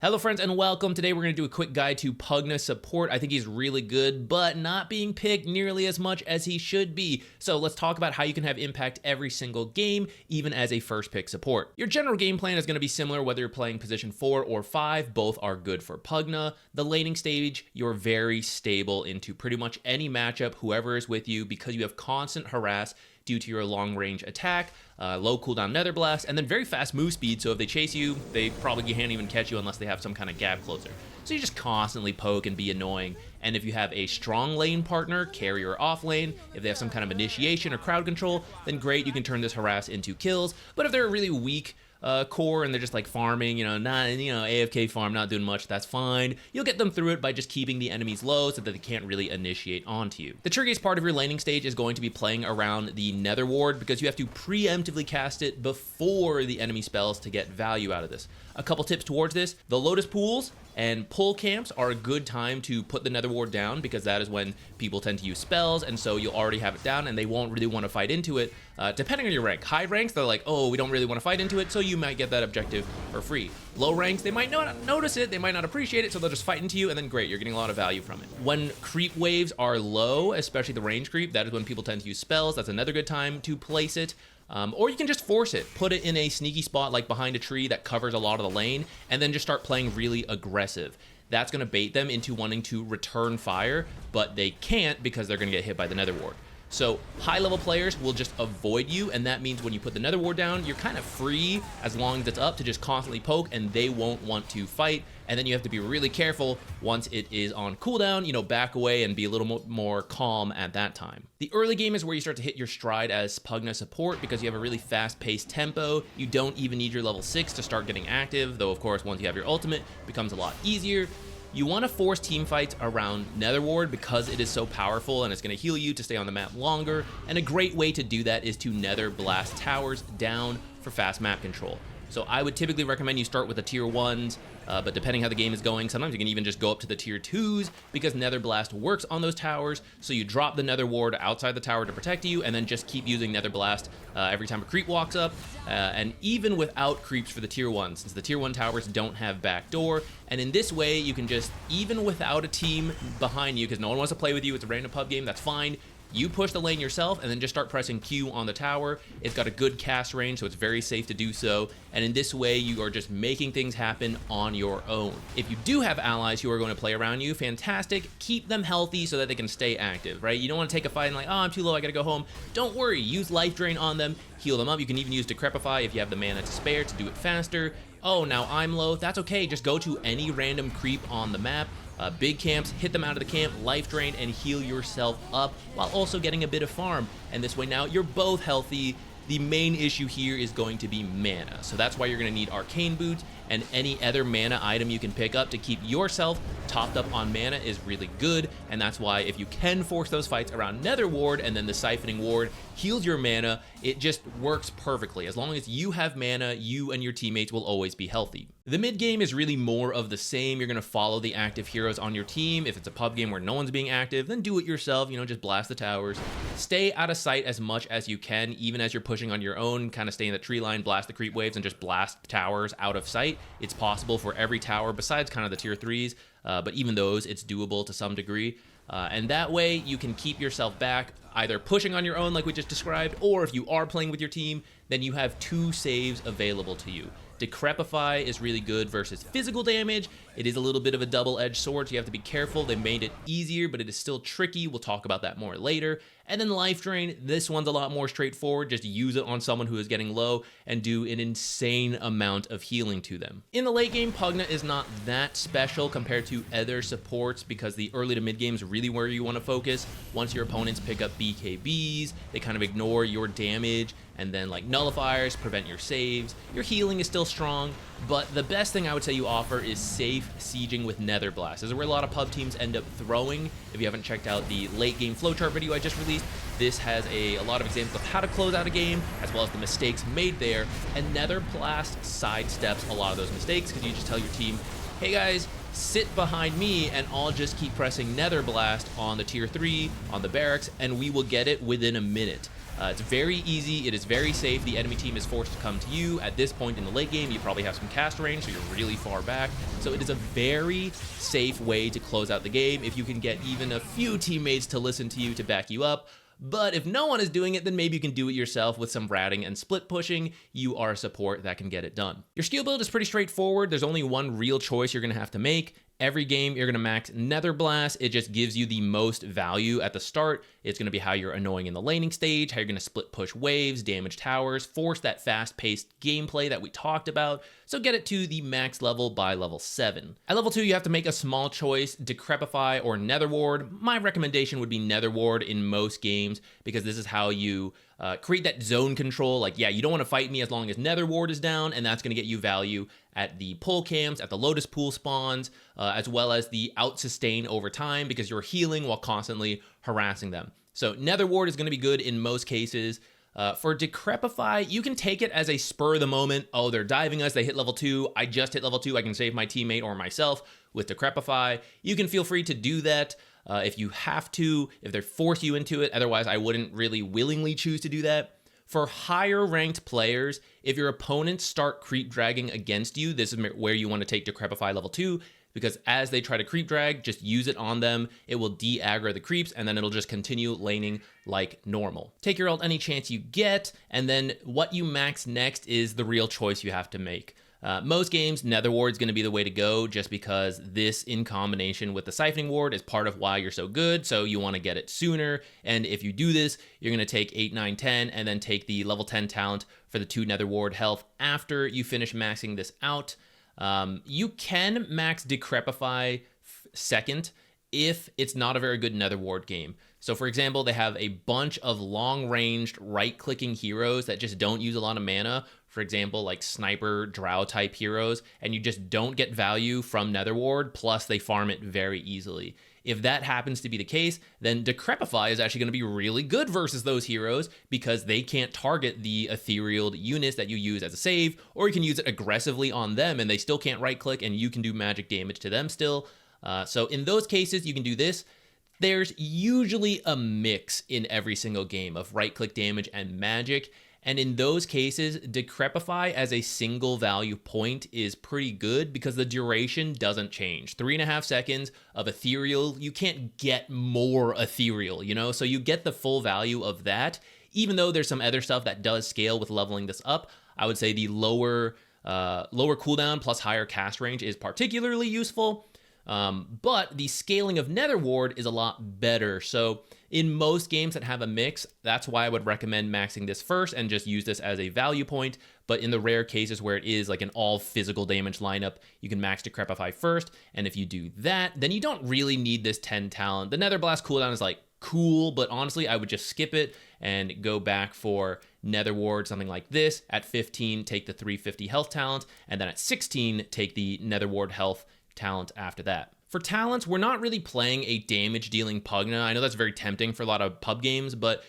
Hello friends and welcome. Today we're going to do a quick guide to Pugna support. I think he's really good, but not being picked nearly as much as he should be. So let's talk about how you can have impact every single game, even as a first pick support. Your general game plan is going to be similar whether you're playing position 4 or 5. Both are good for Pugna. The laning stage, you're very stable into pretty much any matchup, whoever is with you, because you have constant harass due to your long-range attack, low cooldown Nether Blast, and then very fast move speed, so if they chase you, they probably can't even catch you unless they have some kind of gap closer. So you just constantly poke and be annoying, and if you have a strong lane partner, carry or off lane, if they have some kind of initiation or crowd control, then great, you can turn this harass into kills. But if they're a really weak core and they're just like farming, AFK farm, not doing much, that's fine. You'll get them through it by just keeping the enemies low so that they can't really initiate onto you. The trickiest part of your laning stage is going to be playing around the Nether Ward because you have to preemptively cast it before the enemy spells to get value out of this. A couple tips towards this: the Lotus pools and pull camps are a good time to put the Nether Ward down because that is when people tend to use spells, and so you'll already have it down and they won't really want to fight into it. Depending on your rank. High ranks, they're like, oh, we don't really want to fight into it, so you might get that objective for free. Low ranks, they might not notice it, they might not appreciate it, so they'll just fight into you, and then great, you're getting a lot of value from it. When creep waves are low, especially the range creep, that is when people tend to use spells. That's another good time to place it. Or you can just force it, put it in a sneaky spot like behind a tree that covers a lot of the lane, and then just start playing really aggressive. That's going to bait them into wanting to return fire, but they can't because they're going to get hit by the Nether Ward. So high-level players will just avoid you, and that means when you put the Nether Ward down, you're kind of free as long as it's up to just constantly poke, and they won't want to fight. And then you have to be really careful once it is on cooldown, back away and be a little more calm at that time. The early game is where you start to hit your stride as Pugna support because you have a really fast-paced tempo. You don't even need your level 6 to start getting active, though of course once you have your ultimate, it becomes a lot easier. You want to force team fights around Nether Ward because it is so powerful and it's going to heal you to stay on the map longer, and a great way to do that is to Nether Blast towers down for fast map control. So I would typically recommend you start with the tier 1s, but depending how the game is going, sometimes you can even just go up to the tier 2s because Nether Blast works on those towers, so you drop the Nether Ward outside the tower to protect you, and then just keep using Nether Blast every time a creep walks up, and even without creeps for the tier 1, since the tier 1 towers don't have backdoor, and in this way you can just, even without a team behind you, because no one wants to play with you, it's a random pub game, that's fine. You push the lane yourself and then just start pressing Q on the tower. It's got a good cast range, so it's very safe to do so. And in this way, you are just making things happen on your own. If you do have allies who are going to play around you, fantastic. Keep them healthy so that they can stay active, right? You don't want to take a fight and like, oh, I'm too low, I gotta go home. Don't worry, use life drain on them, heal them up. You can even use Decrepify if you have the mana to spare to do it faster. Oh, now I'm low, that's okay. Just go to any random creep on the map. Big camps, hit them out of the camp, life drain, and heal yourself up while also getting a bit of farm. And this way now you're both healthy. The main issue here is going to be mana. So that's why you're going to need Arcane Boots, and any other mana item you can pick up to keep yourself topped up on mana is really good. And that's why if you can force those fights around Nether Ward and then the Siphoning Ward heals your mana, it just works perfectly. As long as you have mana, you and your teammates will always be healthy. The mid game is really more of the same. You're going to follow the active heroes on your team. If it's a pub game where no one's being active, then do it yourself, just blast the towers. Stay out of sight as much as you can, even as you're pushing on your own, kind of stay in the tree line, blast the creep waves, and just blast towers out of sight. It's possible for every tower besides kind of the tier 3s, but even those, it's doable to some degree. And that way you can keep yourself back, either pushing on your own like we just described, or if you are playing with your team, then you have 2 saves available to you. Decrepify is really good versus physical damage. It is a little bit of a double-edged sword, so you have to be careful. They made it easier, but it is still tricky. We'll talk about that more later. And then Life Drain, this one's a lot more straightforward. Just use it on someone who is getting low and do an insane amount of healing to them. In the late game, Pugna is not that special compared to other supports because the early to mid game is really where you want to focus. Once your opponents pick up BKBs, they kind of ignore your damage, and then like nullifiers prevent your saves. Your healing is still strong, but the best thing I would say you offer is safe sieging with Nether Blast. This is where a lot of pub teams end up throwing. If you haven't checked out the late game flowchart video I just released, this has a lot of examples of how to close out a game, as well as the mistakes made there, and Nether Blast sidesteps a lot of those mistakes because you just tell your team, hey guys, sit behind me and I'll just keep pressing Nether Blast on the tier 3, on the barracks, and we will get it within a minute. It's very easy. It is very safe. The enemy team is forced to come to you. At this point in the late game, you probably have some cast range, so you're really far back. So it is a very safe way to close out the game if you can get even a few teammates to listen to you to back you up. But if no one is doing it, then maybe you can do it yourself with some ratting and split pushing. You are a support that can get it done. Your skill build is pretty straightforward. There's only one real choice you're going to have to make. Every game, you're going to max Nether Blast. It just gives you the most value at the start. It's going to be how you're annoying in the laning stage, how you're going to split push waves, damage towers, force that fast-paced gameplay that we talked about. So get it to the max level by level 7. At level 2, you have to make a small choice, Decrepify or Nether Ward. My recommendation would be Nether Ward in most games because this is how you create that zone control. Like, yeah, you don't want to fight me as long as Nether Ward is down, and that's going to get you value at the pull camps, at the Lotus Pool spawns, as well as the out-sustain over time because you're healing while constantly harassing them. So Nether Ward is going to be good in most cases. For Decrepify, you can take it as a spur of the moment. Oh, they're diving us. They hit level 2. I just hit level 2. I can save my teammate or myself with Decrepify. You can feel free to do that if you have to, if they force you into it. Otherwise, I wouldn't really willingly choose to do that. For higher ranked players, if your opponents start creep dragging against you, this is where you want to take Decrepify level 2, because as they try to creep drag, just use it on them. It will de-aggro the creeps, and then it'll just continue laning like normal. Take your ult any chance you get, and then what you max next is the real choice you have to make. Most games, Nether Ward is going to be the way to go just because this in combination with the Siphoning Ward is part of why you're so good, so you want to get it sooner. And if you do this, you're going to take 8, 9, 10, and then take the level 10 talent for the 2 Nether Ward health after you finish maxing this out. You can max Decrepify second if it's not a very good Nether Ward game. So for example, they have a bunch of long-ranged right-clicking heroes that just don't use a lot of mana. For example, like sniper, drow type heroes, and you just don't get value from Nether Ward, plus they farm it very easily. If that happens to be the case, then Decrepify is actually going to be really good versus those heroes because they can't target the ethereal units that you use as a save, or you can use it aggressively on them and they still can't right-click and you can do magic damage to them still. So in those cases, you can do this. There's usually a mix in every single game of right-click damage and magic. And in those cases, Decrepify as a single value point is pretty good because the duration doesn't change. 3.5 seconds of ethereal, you can't get more ethereal, you know? So you get the full value of that, even though there's some other stuff that does scale with leveling this up. I would say the lower cooldown plus higher cast range is particularly useful. But the scaling of Nether Ward is a lot better. So in most games that have a mix, that's why I would recommend maxing this first and just use this as a value point. But in the rare cases where it is like an all physical damage lineup, you can max Decrepify first. And if you do that, then you don't really need this 10 talent. The Nether Blast cooldown is like cool, but honestly, I would just skip it and go back for Nether Ward, something like this. At 15, take the 350 health talent. And then at 16, take the Nether Ward health talent after that. For talents, we're not really playing a damage dealing Pugna. I know that's very tempting for a lot of pub games, but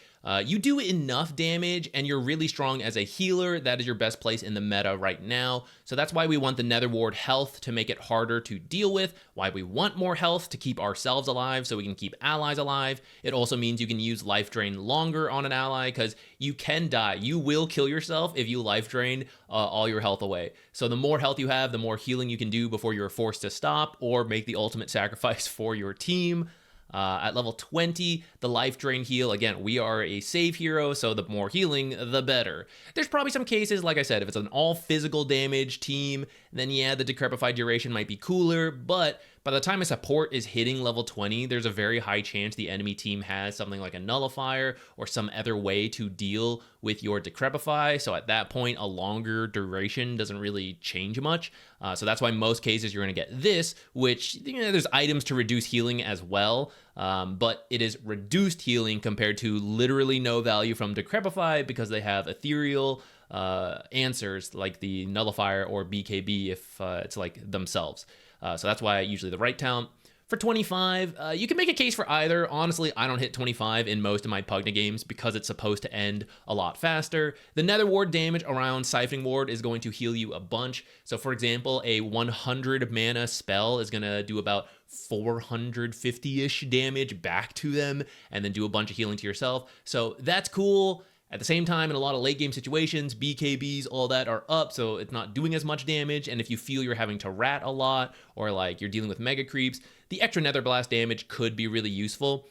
you do enough damage and you're really strong as a healer. That is your best place in the meta right now. So that's why we want the Nether Ward health to make it harder to deal with, why we want more health to keep ourselves alive so we can keep allies alive. It also means you can use life drain longer on an ally because you can die. You will kill yourself if you life drain all your health away. So the more health you have, the more healing you can do before you're forced to stop or make the ultimate sacrifice for your team. At level 20, the life drain heal, again, we are a save hero, so the more healing, the better. There's probably some cases, like I said, if it's an all physical damage team, then yeah, the Decrepify duration might be cooler, but by the time a support is hitting level 20, there's a very high chance the enemy team has something like a nullifier or some other way to deal with your Decrepify. So at that point, a longer duration doesn't really change much. So that's why most cases you're going to get this, which, you know, there's items to reduce healing as well. But it is reduced healing compared to literally no value from Decrepify because they have ethereal answers like the nullifier or BKB if it's like themselves. So that's why usually the right talent. For 25, you can make a case for either. Honestly, I don't hit 25 in most of my Pugna games because it's supposed to end a lot faster. The Nether Ward damage around Siphoning Ward is going to heal you a bunch. So for example, a 100 mana spell is going to do about 450-ish damage back to them and then do a bunch of healing to yourself. So that's cool. At the same time, in a lot of late game situations, BKBs, all that are up, so it's not doing as much damage. And if you feel you're having to rat a lot, or like you're dealing with mega creeps, the extra Nether Blast damage could be really useful.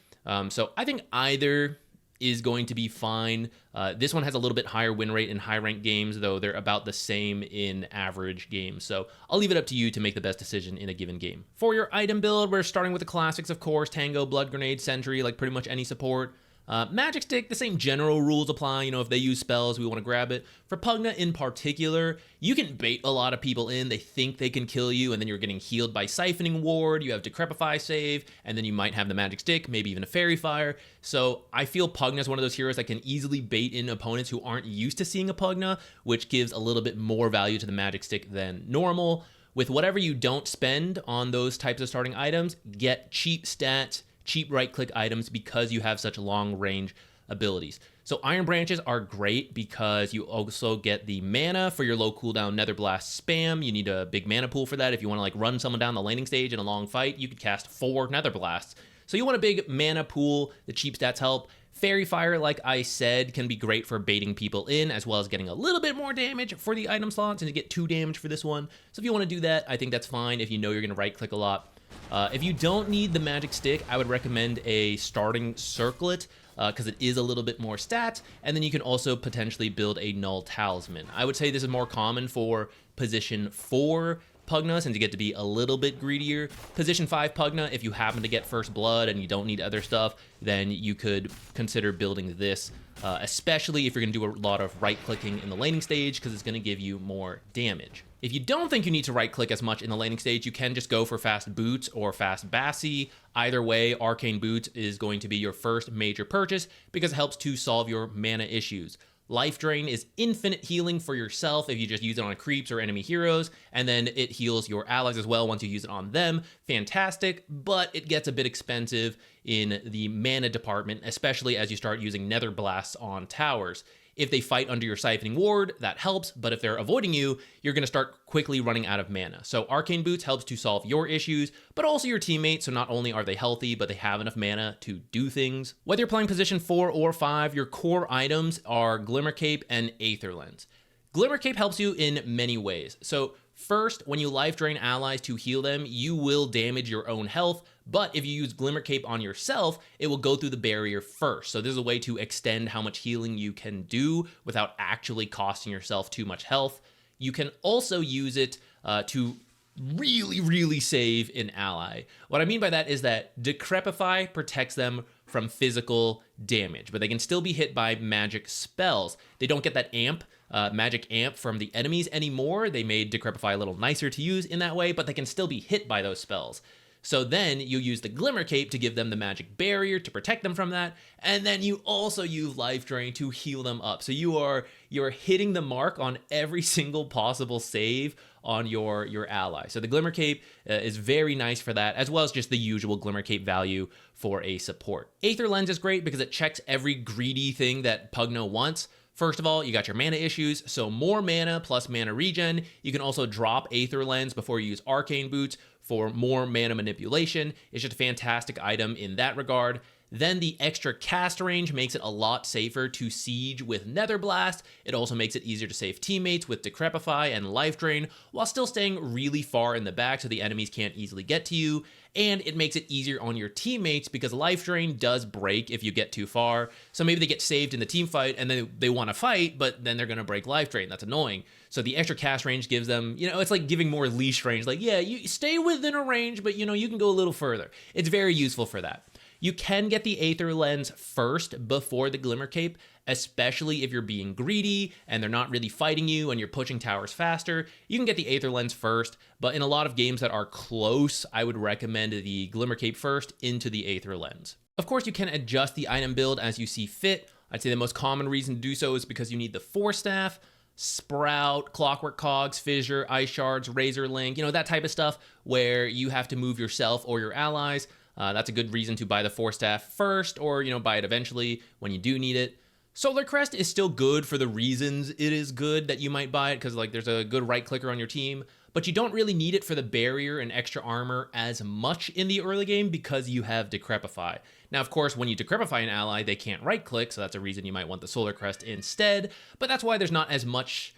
So I think either is going to be fine. This one has a little bit higher win rate in high rank games, though they're about the same in average games. So I'll leave it up to you to make the best decision in a given game. For your item build, we're starting with the classics, of course: Tango, Blood Grenade, Sentry, like pretty much any support. Magic Stick, the same general rules apply. You know, if they use spells, we want to grab it. For Pugna in particular, you can bait a lot of people in. They think they can kill you, and then you're getting healed by Siphoning Ward. You have Decrepify save, and then you might have the Magic Stick, maybe even a Fairy Fire. So I feel Pugna is one of those heroes that can easily bait in opponents who aren't used to seeing a Pugna, which gives a little bit more value to the Magic Stick than normal. With whatever you don't spend on those types of starting items, get cheap stats, cheap right-click items, because you have such long-range abilities. So Iron Branches are great because you also get the mana for your low cooldown Nether Blast spam. You need a big mana pool for that. If you want to like run someone down the laning stage in a long fight, you could cast 4 Nether Blasts. So you want a big mana pool. The cheap stats help. Fairy Fire, like I said, can be great for baiting people in, as well as getting a little bit more damage for the item slots, and you get 2 damage for this one. So if you want to do that, I think that's fine if you know you're going to right-click a lot. If you don't need the Magic Stick, I would recommend a starting Circlet, because it is a little bit more stats, and then you can also potentially build a Null Talisman. I would say this is more common for position 4 Pugna, since you get to be a little bit greedier. Position 5 Pugna, if you happen to get First Blood and you don't need other stuff, then you could consider building this, especially if you're going to do a lot of right-clicking in the laning stage, because it's going to give you more damage. If you don't think you need to right-click as much in the laning stage, you can just go for Fast Boots or Fast Bassi. Either way, Arcane Boots is going to be your first major purchase because it helps to solve your mana issues. Life Drain is infinite healing for yourself if you just use it on creeps or enemy heroes, and then it heals your allies as well once you use it on them. Fantastic, but it gets a bit expensive in the mana department, especially as you start using Nether Blasts on towers. If they fight under your Siphoning Ward, that helps, but if they're avoiding you, you're going to start quickly running out of mana. So Arcane Boots helps to solve your issues, but also your teammates, so not only are they healthy, but they have enough mana to do things. Whether you're playing position 4 or 5, your core items are Glimmer Cape and Aether Lens. Glimmer Cape helps you in many ways. So first, when you life drain allies to heal them, you will damage your own health, but if you use Glimmer Cape on yourself, it will go through the barrier first. So this is a way to extend how much healing you can do without actually costing yourself too much health. You can also use it to really save an ally. What I mean by that is that Decrepify protects them from physical damage, but they can still be hit by magic spells. They don't get that magic amp from the enemies anymore. They made Decrepify a little nicer to use in that way, but they can still be hit by those spells. So then you use the Glimmer Cape to give them the magic barrier to protect them from that, and then you also use Life Drain to heal them up. So you're hitting the mark on every single possible save on your ally. So the Glimmer Cape is very nice for that, as well as just the usual Glimmer Cape value for a support. Aether Lens is great because it checks every greedy thing that Pugna wants. First of all, you got your mana issues, so more mana plus mana regen. You can also drop Aether Lens before you use Arcane Boots for more mana manipulation. It's just a fantastic item in that regard. Then the extra cast range makes it a lot safer to siege with Nether Blast. It also makes it easier to save teammates with Decrepify and Life Drain, while still staying really far in the back so the enemies can't easily get to you. And it makes it easier on your teammates because Life Drain does break if you get too far. So maybe they get saved in the team fight and then they want to fight, but then they're going to break Life Drain. That's annoying. So the extra cast range gives them, it's like giving more leash range. Like, yeah, you stay within a range, but you can go a little further. It's very useful for that. You can get the Aether Lens first before the Glimmer Cape, especially if you're being greedy and they're not really fighting you and you're pushing towers faster. You can get the Aether Lens first, but in a lot of games that are close, I would recommend the Glimmer Cape first into the Aether Lens. Of course, you can adjust the item build as you see fit. I'd say the most common reason to do so is because you need the Force Staff, Sprout, Clockwork Cogs, Fissure, Ice Shards, Razor Link, that type of stuff where you have to move yourself or your allies. That's a good reason to buy the Force Staff first, or buy it eventually when you do need it. Solar Crest is still good for the reasons it is good that you might buy it, because there's a good right clicker on your team. but you don't really need it for the barrier and extra armor as much in the early game because you have Decrepify. Now, of course, when you Decrepify an ally, they can't right-click, so that's a reason you might want the Solar Crest instead, but that's why there's not as much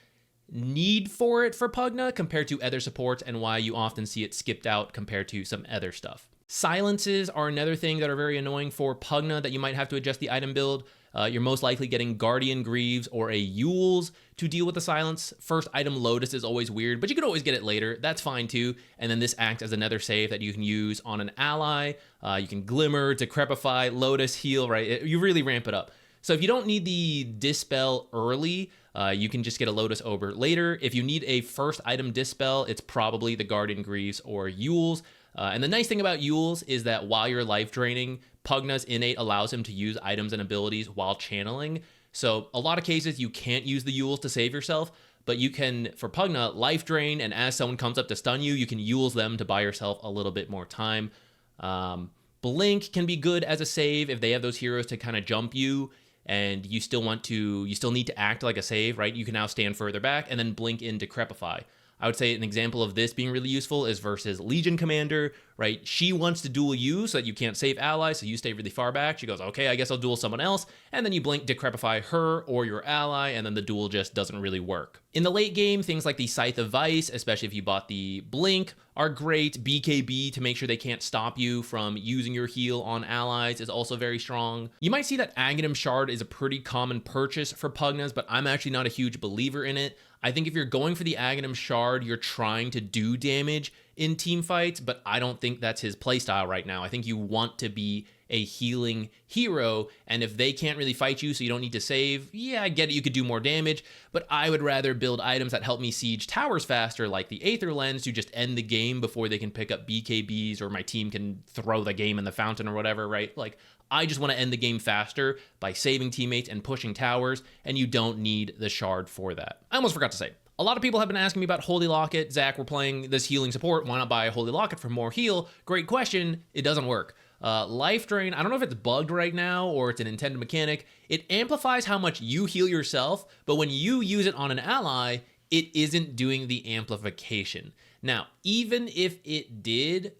need for it for Pugna compared to other supports, and why you often see it skipped out compared to some other stuff. Silences are another thing that are very annoying for Pugna that you might have to adjust the item build. You're most likely getting Guardian Greaves or a Yule's to deal with the silence. First item Lotus is always weird, but you can always get it later. That's fine too. And then this acts as another save that you can use on an ally. You can Glimmer, Decrepify, Lotus, heal, right? You really ramp it up. So if you don't need the Dispel early, you can just get a Lotus Ober later. If you need a first item Dispel, it's probably the Guardian Greaves or Yule's. And the nice thing about Yule's is that while you're life draining, Pugna's innate allows him to use items and abilities while channeling. So a lot of cases you can't use the Yule's to save yourself, but you can, for Pugna, life drain, and as someone comes up to stun you, you can Yule's them to buy yourself a little bit more time. Blink can be good as a save if they have those heroes to kind of jump you, and you still need to act like a save, right? You can now stand further back and then blink in Decrepify. I would say an example of this being really useful is versus Legion Commander, right? She wants to duel you so that you can't save allies, so you stay really far back. She goes, okay, I guess I'll duel someone else. And then you blink Decrepify her or your ally, and then the duel just doesn't really work. In the late game, things like the Scythe of Vice, especially if you bought the Blink, are great. BKB to make sure they can't stop you from using your heal on allies is also very strong. You might see that Aghanim Shard is a pretty common purchase for Pugnas, but I'm actually not a huge believer in it. I think if you're going for the Aghanim Shard, you're trying to do damage in team fights, but I don't think that's his playstyle right now. I think you want to be a healing hero, and if they can't really fight you so you don't need to save, yeah, I get it, you could do more damage, but I would rather build items that help me siege towers faster, like the Aether Lens, to just end the game before they can pick up BKBs, or my team can throw the game in the fountain or whatever, right? Like, I just want to end the game faster by saving teammates and pushing towers, and you don't need the shard for that. I almost forgot to say, a lot of people have been asking me about Holy Locket. Zach, we're playing this healing support. Why not buy a Holy Locket for more heal? Great question. It doesn't work. Life Drain, I don't know if it's bugged right now or it's an intended mechanic. It amplifies how much you heal yourself, but when you use it on an ally, it isn't doing the amplification. Now, even if it did,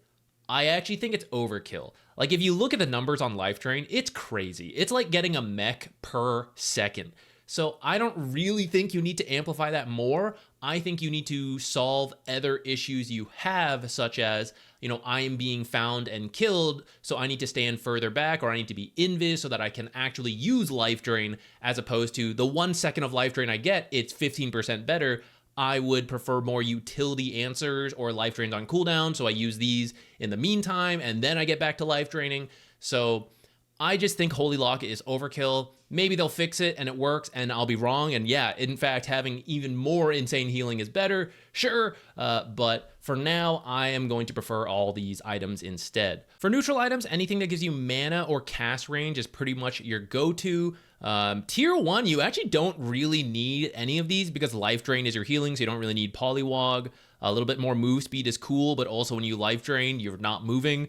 I actually think it's overkill. Like, if you look at the numbers on Life Drain, it's crazy. It's like getting a mech per second. So I don't really think you need to amplify that more. I think you need to solve other issues you have, such as, you know, I am being found and killed, so I need to stand further back, or I need to be invis so that I can actually use Life Drain, as opposed to the 1 second of Life Drain I get, it's 15% better. I would prefer more utility answers or life drains on cooldown, so I use these in the meantime, and then I get back to life draining. So I just think Holy Locket is overkill. Maybe they'll fix it and it works and I'll be wrong. And yeah, in fact, having even more insane healing is better, sure. But for now, I am going to prefer all these items instead. For neutral items, anything that gives you mana or cast range is pretty much your go-to. Tier 1, you actually don't really need any of these because Life Drain is your healing, so you don't really need Polywog. A little bit more move speed is cool, but also when you Life Drain, you're not moving.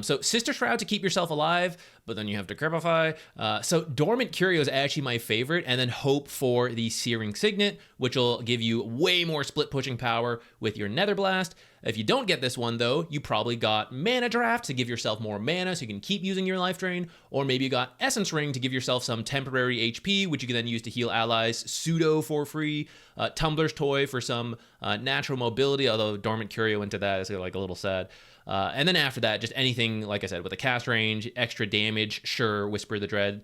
So Sister Shroud to keep yourself alive, but then you have to Decrepify. So Dormant Curio is actually my favorite, and then hope for the Searing Signet, which will give you way more split pushing power with your Nether Blast. If you don't get this one though, you probably got Mana Draft to give yourself more mana so you can keep using your Life Drain, or maybe you got Essence Ring to give yourself some temporary HP, which you can then use to heal allies pseudo for free. Tumbler's Toy for some natural mobility, although Dormant Curio into that is like a little sad. And then after that, just anything, like I said, with a cast range, extra damage, sure, Whisper the Dread,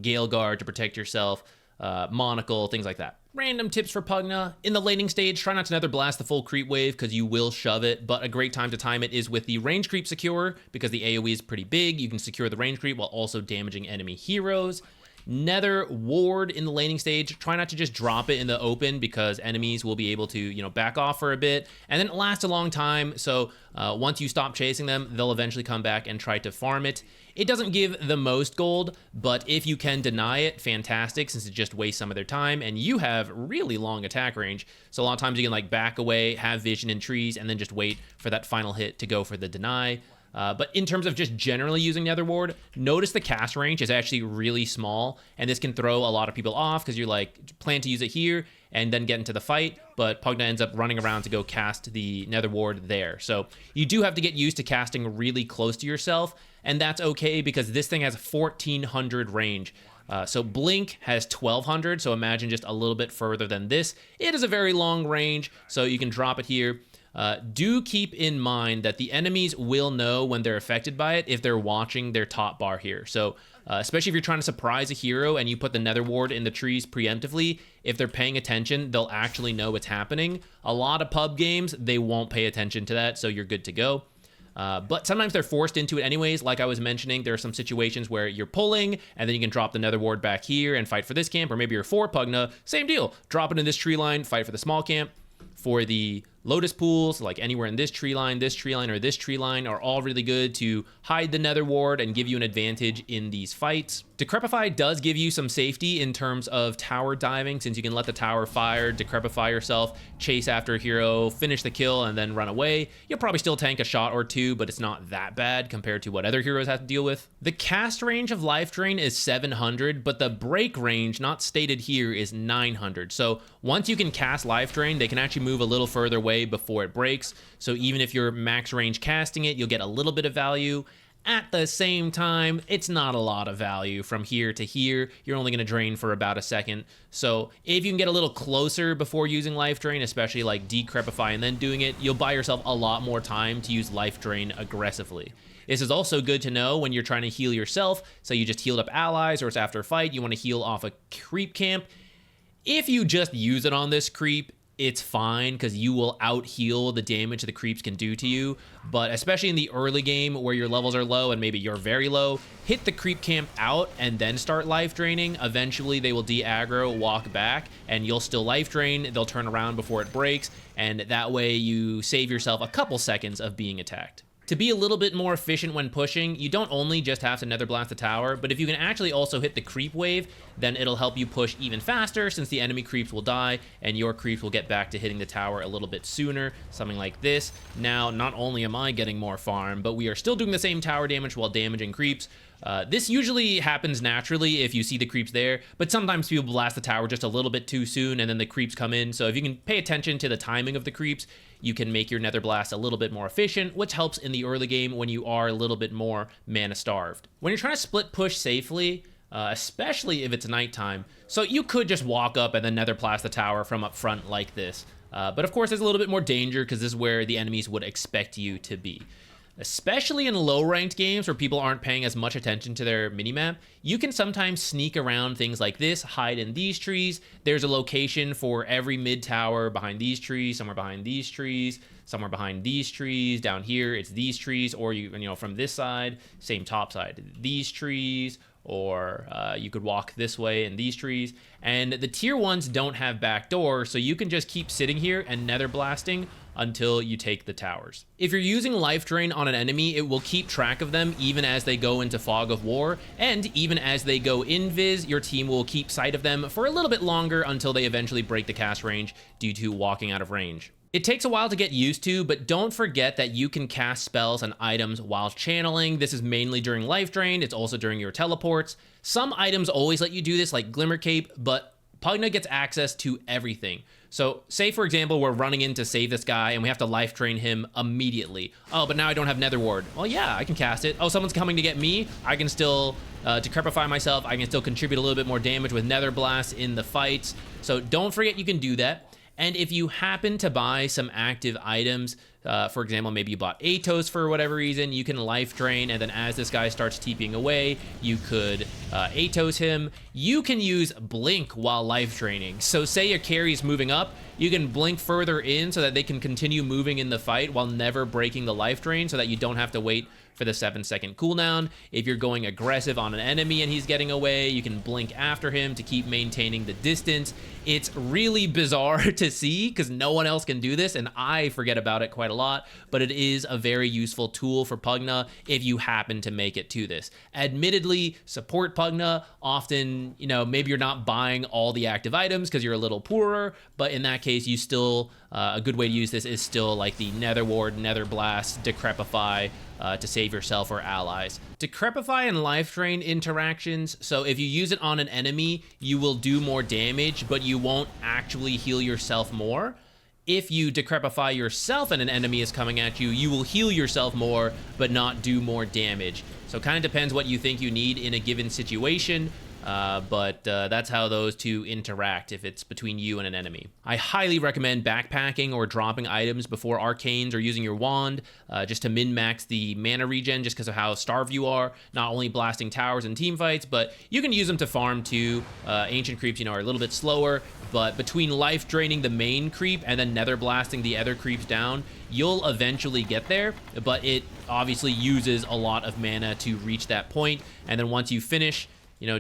Gale Guard to protect yourself, Monocle, things like that. Random tips for Pugna. In the laning stage, try not to Nether Blast the full creep wave because you will shove it, but a great time to time it is with the range creep secure because the AoE is pretty big. You can secure the range creep while also damaging enemy heroes. Nether Ward in the laning stage, try not to just drop it in the open because enemies will be able to, you know, back off for a bit, and then it lasts a long time, so once you stop chasing them, they'll eventually come back and try to farm it. It doesn't give the most gold, but if you can deny it, fantastic, since it just wastes some of their time, and you have really long attack range, so a lot of times you can like back away, have vision in trees, and then just wait for that final hit to go for the deny. But in terms of just generally using Nether Ward, notice the cast range is actually really small, and this can throw a lot of people off because you're like, plan to use it here and then get into the fight, but Pugna ends up running around to go cast the Nether Ward there. So you do have to get used to casting really close to yourself, and that's okay because this thing has 1400 range. So Blink has 1200, so imagine just a little bit further than this. It is a very long range, so you can drop it here. Do keep in mind that the enemies will know when they're affected by it if they're watching their top bar here. So especially if you're trying to surprise a hero and you put the Nether Ward in the trees preemptively, if they're paying attention, they'll actually know what's happening. A lot of pub games, they won't pay attention to that, so you're good to go. But sometimes they're forced into it anyways. Like I was mentioning, there are some situations where you're pulling and then you can drop the Nether Ward back here and fight for this camp, or maybe you're for Pugna, same deal. Drop it in this tree line, fight for the small camp. For the Lotus pools, like anywhere in this tree line, or this tree line are all really good to hide the Nether Ward and give you an advantage in these fights. Decrepify does give you some safety in terms of tower diving, since you can let the tower fire, decrepify yourself, chase after a hero, finish the kill, and then run away. You'll probably still tank a shot or two, but it's not that bad compared to what other heroes have to deal with. The cast range of Life Drain is 700, but the break range, not stated here, is 900. So once you can cast Life Drain, they can actually move a little further away before it breaks. So even if you're max range casting it, you'll get a little bit of value. At the same time, it's not a lot of value from here to here. You're only going to drain for about a second. So if you can get a little closer before using Life Drain, especially like Decrepify and then doing it, you'll buy yourself a lot more time to use Life Drain aggressively. This is also good to know when you're trying to heal yourself. So you just healed up allies, or it's after a fight, you want to heal off a creep camp. If you just use it on this creep, it's fine because you will out heal the damage the creeps can do to you. But especially in the early game where your levels are low and maybe you're very low, hit the creep camp out and then start life draining. Eventually they will de-aggro, walk back, and you'll still life drain. They'll turn around before it breaks, and that way you save yourself a couple seconds of being attacked. To be a little bit more efficient when pushing, you don't only just have to Nether Blast the tower, but if you can actually also hit the creep wave, then it'll help you push even faster, since the enemy creeps will die and your creeps will get back to hitting the tower a little bit sooner, something like this. Now, not only am I getting more farm, but we are still doing the same tower damage while damaging creeps. This usually happens naturally if you see the creeps there, but sometimes people blast the tower just a little bit too soon and then the creeps come in. So if you can pay attention to the timing of the creeps, you can make your Nether Blast a little bit more efficient, which helps in the early game when you are a little bit more mana starved. When you're trying to split push safely, especially if it's nighttime, so you could just walk up and then Nether Blast the tower from up front like this. But of course there's a little bit more danger because this is where the enemies would expect you to be. Especially in low-ranked games where people aren't paying as much attention to their minimap, you can sometimes sneak around things like this, hide in these trees. There's a location for every mid-tower behind these trees, somewhere behind these trees, somewhere behind these trees. Down here, it's these trees, or you know, from this side, same top side, these trees, or you could walk this way in these trees. And the tier 1s don't have back doors, so you can just keep sitting here and Nether Blasting until you take the towers. If you're using Life Drain on an enemy, it will keep track of them even as they go into Fog of War, and even as they go invis, your team will keep sight of them for a little bit longer until they eventually break the cast range due to walking out of range. It takes a while to get used to, but don't forget that you can cast spells and items while channeling. This is mainly during Life Drain. It's also during your teleports. Some items always let you do this, like Glimmer Cape, but Pugna gets access to everything. So say, for example, we're running in to save this guy and we have to life drain him immediately. Oh, but now I don't have Nether Ward. Well, yeah, I can cast it. Oh, someone's coming to get me. I can still decrepify myself. I can still contribute a little bit more damage with Nether Blast in the fights. So don't forget you can do that. And if you happen to buy some active items, for example, maybe you bought Atos for whatever reason, you can life drain, and then as this guy starts TPing away, you could Atos him. You can use Blink while life draining. So say your carry is moving up, you can blink further in so that they can continue moving in the fight while never breaking the life drain, so that you don't have to wait for the 7-second cooldown. If you're going aggressive on an enemy and he's getting away, you can blink after him to keep maintaining the distance. It's really bizarre to see because no one else can do this, and I forget about it quite a lot, but it is a very useful tool for Pugna if you happen to make it to this. Admittedly, support Pugna often, maybe you're not buying all the active items because you're a little poorer, but in that case, you still, a good way to use this is still like the Nether Ward, Nether Blast, Decrepify, to save yourself or allies. Decrepify and Life Drain interactions, so if you use it on an enemy, you will do more damage, but you won't actually heal yourself more. If you Decrepify yourself and an enemy is coming at you, you will heal yourself more, but not do more damage. So it kind of depends what you think you need in a given situation. But that's how those two interact if it's between you and an enemy. I highly recommend backpacking or dropping items before arcanes or using your wand, just to min-max the mana regen just because of how starved you are, not only blasting towers in team fights, but you can use them to farm too. Ancient creeps, are a little bit slower, but between life draining the main creep and then nether blasting the other creeps down, you'll eventually get there, but it obviously uses a lot of mana to reach that point. And then once you finish,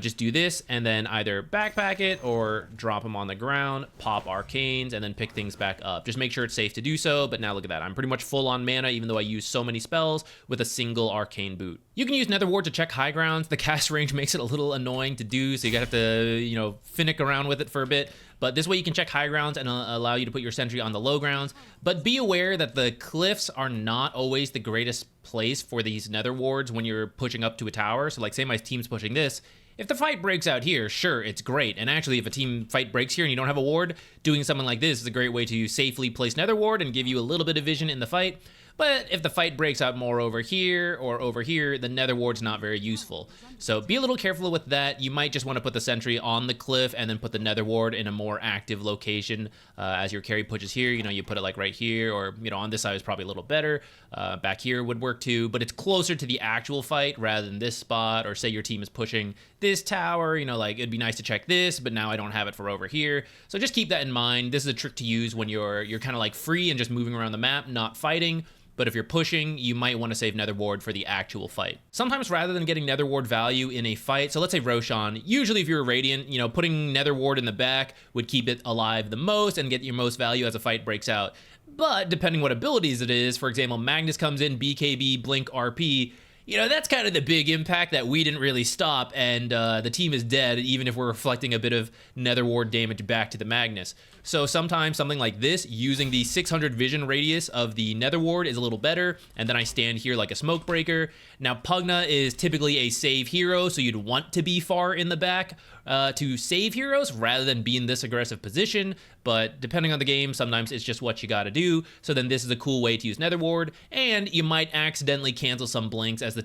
just do this and then either backpack it or drop them on the ground, pop arcanes, and then pick things back up. Just make sure it's safe to do so, but now look at that. I'm pretty much full on mana, even though I use so many spells with a single arcane boot. You can use Nether Ward to check high grounds. The cast range makes it a little annoying to do, so you gotta have to, finnick around with it for a bit. But this way you can check high grounds and allow you to put your sentry on the low grounds. But be aware that the cliffs are not always the greatest place for these Nether Wards when you're pushing up to a tower. So like say my team's pushing this, if the fight breaks out here, sure, it's great. And actually, if a team fight breaks here and you don't have a ward, doing something like this is a great way to safely place Nether Ward and give you a little bit of vision in the fight. But if the fight breaks out more over here or over here, the Nether Ward's not very useful. So be a little careful with that. You might just want to put the sentry on the cliff and then put the Nether Ward in a more active location as your carry pushes here. You put it like right here, or on this side is probably a little better. Back here would work too, but it's closer to the actual fight rather than this spot. Or say your team is pushing this tower, like it'd be nice to check this, but now I don't have it for over here. So just keep that in mind. This is a trick to use when you're kind of like free and just moving around the map, not fighting. But if you're pushing, you might want to save Nether Ward for the actual fight. Sometimes rather than getting Nether Ward value in a fight, so let's say Roshan, usually if you're a Radiant, putting Nether Ward in the back would keep it alive the most and get your most value as a fight breaks out. But depending what abilities it is, for example, Magnus comes in, BKB, Blink, RP, that's kind of the big impact that we didn't really stop, and the team is dead, even if we're reflecting a bit of Nether Ward damage back to the Magnus. So sometimes something like this, using the 600 vision radius of the Nether Ward is a little better, and then I stand here like a smoke breaker. Now, Pugna is typically a save hero, so you'd want to be far in the back to save heroes rather than be in this aggressive position, but depending on the game, sometimes it's just what you gotta do. So then this is a cool way to use Nether Ward, and you might accidentally cancel some blinks as the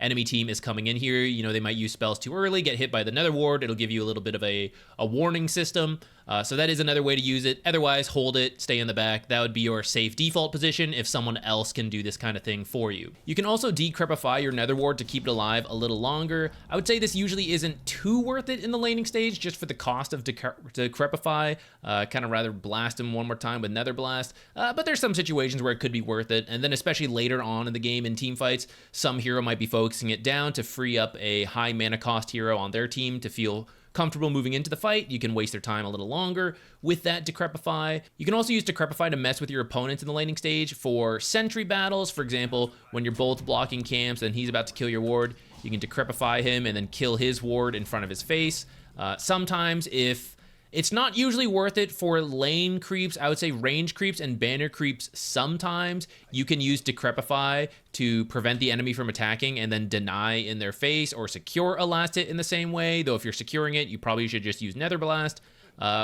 enemy team is coming in here. They might use spells too early, get hit by the Nether Ward. It'll give you a little bit of a warning system. So that is another way to use it. Otherwise, hold it, stay in the back. That would be your safe default position if someone else can do this kind of thing for you. You can also decrepify your Nether Ward to keep it alive a little longer. I would say this usually isn't too worth it in the laning stage, just for the cost of decrepify. Kind of rather blast him one more time with Nether Blast. But there's some situations where it could be worth it. And then especially later on in the game in team fights, some hero might be focusing it down to free up a high mana cost hero on their team to feel comfortable moving into the fight. You can waste their time a little longer with that Decrepify. You can also use Decrepify to mess with your opponents in the laning stage for sentry battles. For example, when you're both blocking camps and he's about to kill your ward, you can Decrepify him and then kill his ward in front of his face. Sometimes if it's not usually worth it for lane creeps, I would say range creeps and banner creeps, sometimes you can use Decrepify to prevent the enemy from attacking and then deny in their face or secure a last hit in the same way. Though if you're securing it, you probably should just use Nether Blast.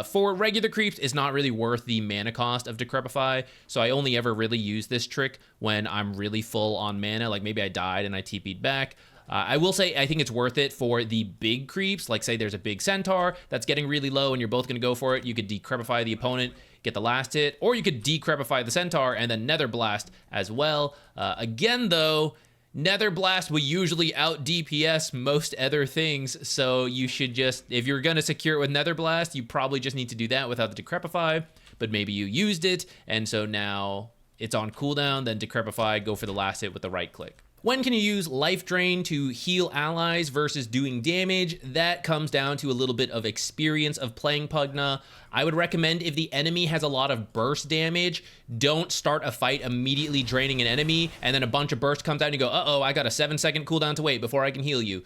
For regular creeps, it's not really worth the mana cost of Decrepify, so I only ever really use this trick when I'm really full on mana, like maybe I died and I TP'd back. I will say I think it's worth it for the big creeps, like say there's a big centaur that's getting really low and you're both going to go for it. You could Decrepify the opponent, get the last hit, or you could Decrepify the centaur and then Nether Blast as well. Again, though, Nether Blast will usually out DPS most other things, so you should just, if you're going to secure it with Nether Blast, you probably just need to do that without the Decrepify, but maybe you used it, and so now it's on cooldown, then Decrepify, go for the last hit with the right click. When can you use Life Drain to heal allies versus doing damage? That comes down to a little bit of experience of playing Pugna. I would recommend if the enemy has a lot of burst damage, don't start a fight immediately draining an enemy, and then a bunch of burst comes out and you go, uh-oh, I got a 7-second cooldown to wait before I can heal you.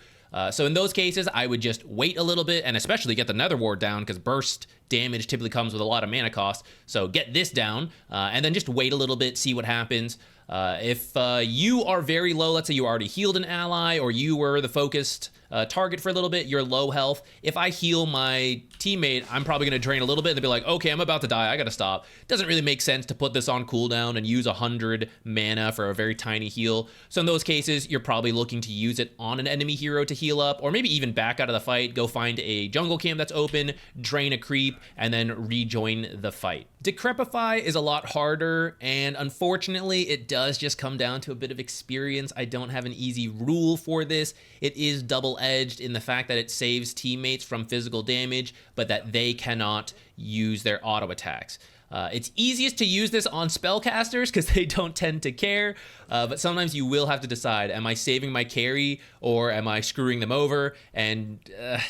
So in those cases, I would just wait a little bit and especially get the Nether Ward down because burst damage typically comes with a lot of mana cost. So get this down and then just wait a little bit, see what happens. If you are very low, let's say you already healed an ally or you were the focused target for a little bit, you're low health. If I heal my teammate, I'm probably going to drain a little bit and they'll be like, okay, I'm about to die, I gotta stop. Doesn't really make sense to put this on cooldown and use 100 mana for a very tiny heal. So in those cases, you're probably looking to use it on an enemy hero to heal up, or maybe even back out of the fight, go find a jungle camp that's open, drain a creep, and then rejoin the fight. Decrepify is a lot harder, and unfortunately, it does just come down to a bit of experience. I don't have an easy rule for this. It is double-edged in the fact that it saves teammates from physical damage, but that they cannot use their auto attacks. It's easiest to use this on spellcasters because they don't tend to care, but sometimes you will have to decide, am I saving my carry or am I screwing them over? And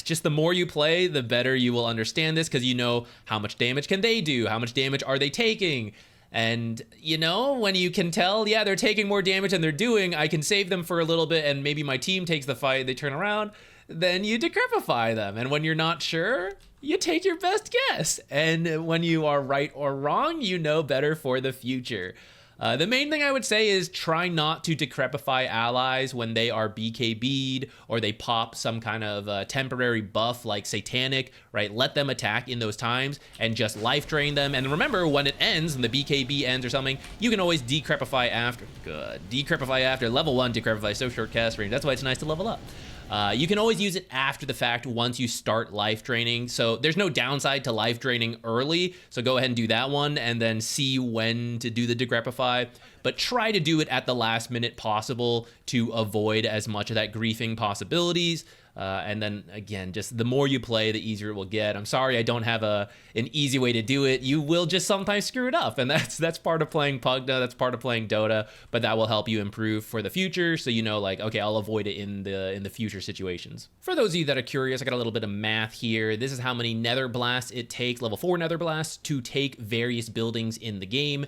just the more you play, the better you will understand this because you know how much damage can they do, how much damage are they taking. And, you know, when you can tell, yeah, they're taking more damage than they're doing, I can save them for a little bit and maybe my team takes the fight, they turn around, then you decrepify them. And when you're not sure, you take your best guess. And when you are right or wrong, you know better for the future. The main thing I would say is try not to decrepify allies when they are BKB'd or they pop some kind of temporary buff like Satanic, right? Let them attack in those times and just life drain them. And remember, when it ends and the BKB ends or something, you can always decrepify after. Good. Decrepify after. Level 1 decrepify, so short cast range. That's why it's nice to level up. You can always use it after the fact once you start life draining. So there's no downside to life draining early. So go ahead and do that one and then see when to do the decrepify. But try to do it at the last minute possible to avoid as much of that griefing possibilities. And then again, just the more you play, the easier it will get. I'm sorry I don't have an easy way to do it. You will just sometimes screw it up, and that's part of playing Pugna, that's part of playing Dota, but that will help you improve for the future, so you know, like, okay, I'll avoid it in the future situations. For those of you that are curious, I got a little bit of math here. This is how many Nether Blasts it takes, level 4 Nether Blasts, to take various buildings in the game.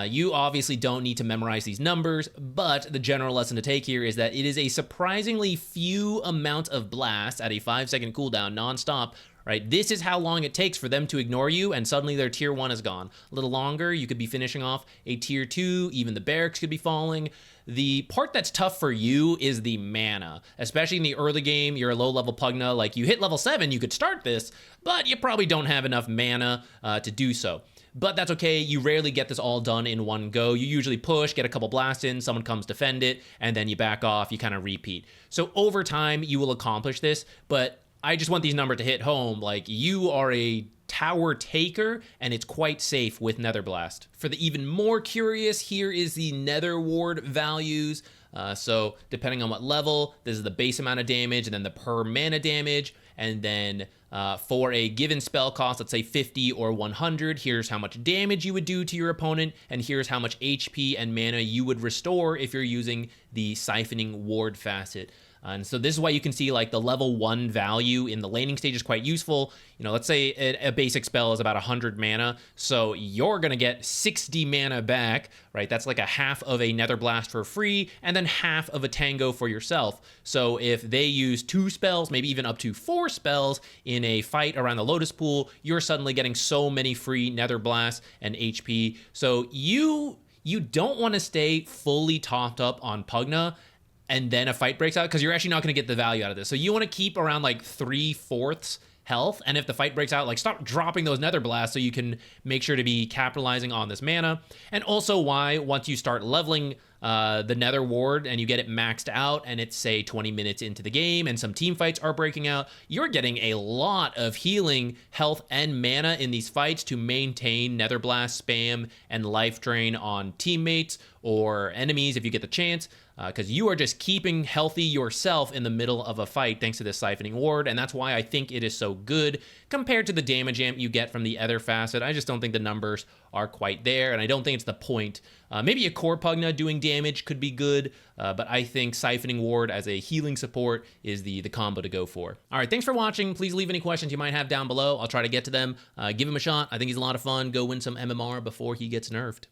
You obviously don't need to memorize these numbers, but the general lesson to take here is that it is a surprisingly few amount of blasts at a 5-second cooldown non-stop, right? This is how long it takes for them to ignore you and suddenly their tier 1 is gone. A little longer, you could be finishing off a tier 2, even the barracks could be falling. The part that's tough for you is the mana, especially in the early game. You're a low-level Pugna, like you hit level 7, you could start this, but you probably don't have enough mana to do so. But that's okay, you rarely get this all done in one go. You usually push, get a couple blasts in, someone comes defend it, and then you back off, you kind of repeat. So over time, you will accomplish this, but I just want these numbers to hit home. Like, you are a tower taker, and it's quite safe with Nether Blast. For the even more curious, here is the Nether Ward values. So depending on what level, this is the base amount of damage, and then the per mana damage, and then for a given spell cost, let's say 50 or 100, here's how much damage you would do to your opponent, and here's how much HP and mana you would restore if you're using the Siphoning Ward facet. And so this is why you can see like the level 1 value in the laning stage is quite useful. You know, let's say a basic spell is about 100 mana, so you're gonna get 60 mana back, right? That's like a half of a Nether Blast for free, and then half of a Tango for yourself. So if they use 2 spells, maybe even up to 4 spells in a fight around the Lotus Pool, you're suddenly getting so many free Nether Blasts and HP. So you don't want to stay fully topped up on Pugna and then a fight breaks out, because you're actually not going to get the value out of this. So you want to keep around like 3/4 health, and if the fight breaks out, like, stop dropping those Nether Blasts so you can make sure to be capitalizing on this mana. And also why, once you start leveling the Nether Ward and you get it maxed out and it's, say, 20 minutes into the game and some team fights are breaking out, you're getting a lot of healing, health, and mana in these fights to maintain Nether Blast spam and life drain on teammates, or enemies if you get the chance, because you are just keeping healthy yourself in the middle of a fight thanks to this siphoning ward, and that's why I think it is so good compared to the damage amp you get from the other facet. I just don't think the numbers are quite there, and I don't think it's the point. Maybe a core Pugna doing damage could be good, but I think siphoning ward as a healing support is the combo to go for. All right, thanks for watching. Please leave any questions you might have down below. I'll try to get to them. Give him a shot. I think he's a lot of fun. Go win some MMR before he gets nerfed.